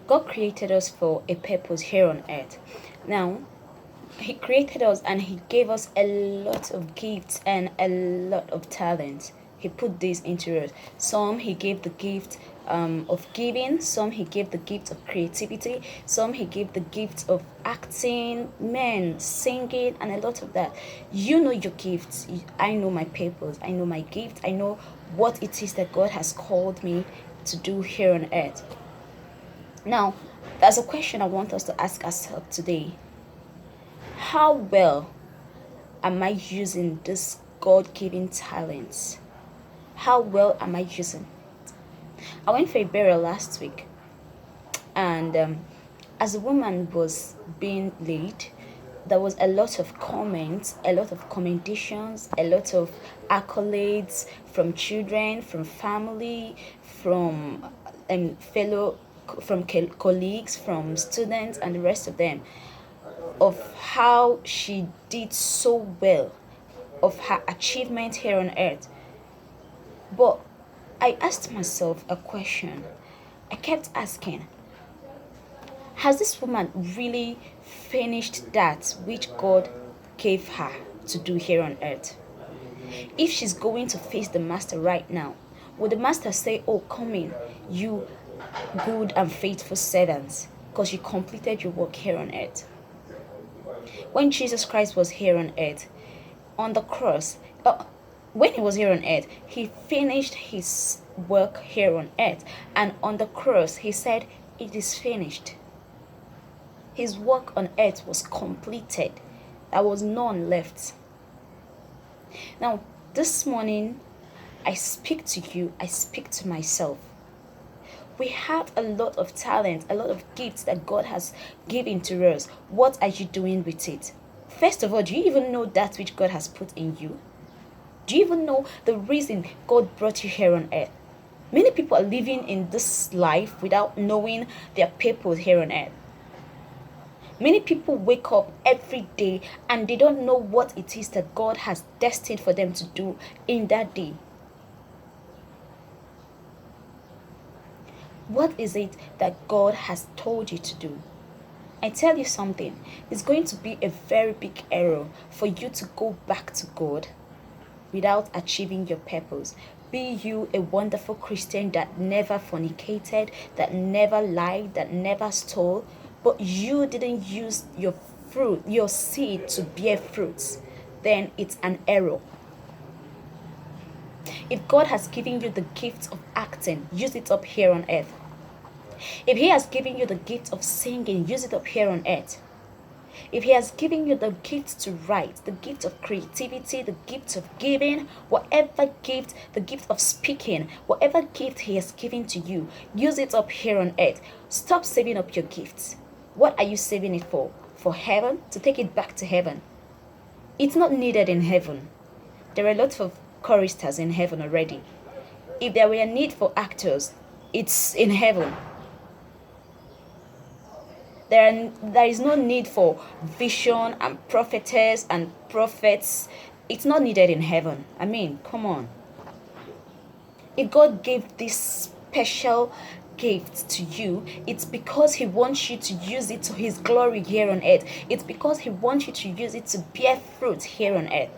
God created us for a purpose here on earth. Now, He created us and He gave us a lot of gifts and a lot of talents. He put this into us. Some He gave the gift of giving, some He gave the gift of creativity, some He gave the gift of acting, men, singing, and a lot of that. You know your gifts. I know my purpose. I know my gift. I know what it is that God has called me to do here on earth. Now, there's a question I want us to ask ourselves today. How well am I using this God-given talents? How well am I using? I went for a burial last week, and as a woman was being laid, there was a lot of comments, a lot of commendations, a lot of accolades from children, from family, from fellow, from colleagues, from students, and the rest of them, of how she did so well, of her achievement here on earth. But I asked myself a question. I kept asking, has this woman really finished that which God gave her to do here on earth? If she's going to face the master right now, would the master say, "Oh, come in, you good and faithful servants, because you completed your work here on earth"? When Jesus Christ was here on earth, on the cross, when He was here on earth, He finished His work here on earth, and on the cross He said, "It is finished." His work on earth was completed. There was none left. Now, this morning, I speak to you, I speak to myself. We have a lot of talent, a lot of gifts that God has given to us. What are you doing with it? First of all, do you even know that which God has put in you? Do you even know the reason God brought you here on earth? Many people are living in this life without knowing their purpose here on earth. Many people wake up every day and they don't know what it is that God has destined for them to do in that day. What is it that God has told you to do? I tell you something, it's going to be a very big error for you to go back to God without achieving your purpose. Be you a wonderful Christian that never fornicated, that never lied, that never stole, but you didn't use your fruit, your seed to bear fruits, then it's an error. If God has given you the gift of acting, use it up here on earth. If He has given you the gift of singing, use it up here on earth. If He has given you the gift to write, the gift of creativity, the gift of giving, whatever gift, the gift of speaking, whatever gift He has given to you, use it up here on earth. Stop saving up your gifts. What are you saving it for? For heaven? To take it back to heaven? It's not needed in heaven. There are lots of choristers in heaven already. If there were a need for actors, it's in heaven. There is no need for vision and prophetess and prophets. It's not needed in heaven. I mean, come on. If God gave this special gift to you, it's because He wants you to use it to His glory here on earth. It's because He wants you to use it to bear fruit here on earth.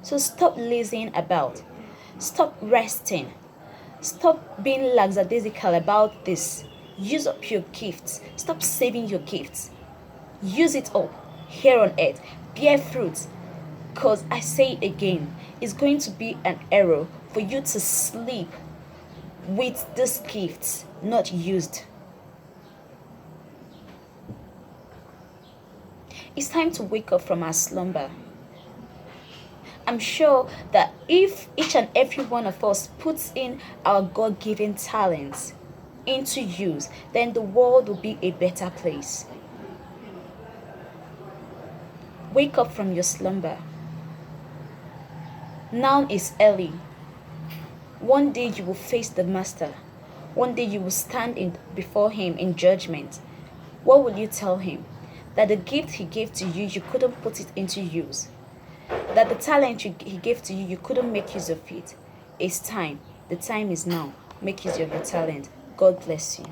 So stop lazing about. Stop resting. Stop being lackadaisical about this. Use up your gifts. Stop saving your gifts. Use it up here on earth. Bear fruit. Because I say it again, it's going to be an error for you to sleep with these gifts not used. It's time to wake up from our slumber. I'm sure that if each and every one of us puts in our God-given talents into use, then the world will be a better place. Wake up from your slumber. Now is early. One day you will face the Master. One day you will stand before Him in judgment. What will you tell Him? That the gift He gave to you, you couldn't put it into use. That the talent He gave to you, you couldn't make use of it. It's time. The time is now. Make use of your talent. God bless you.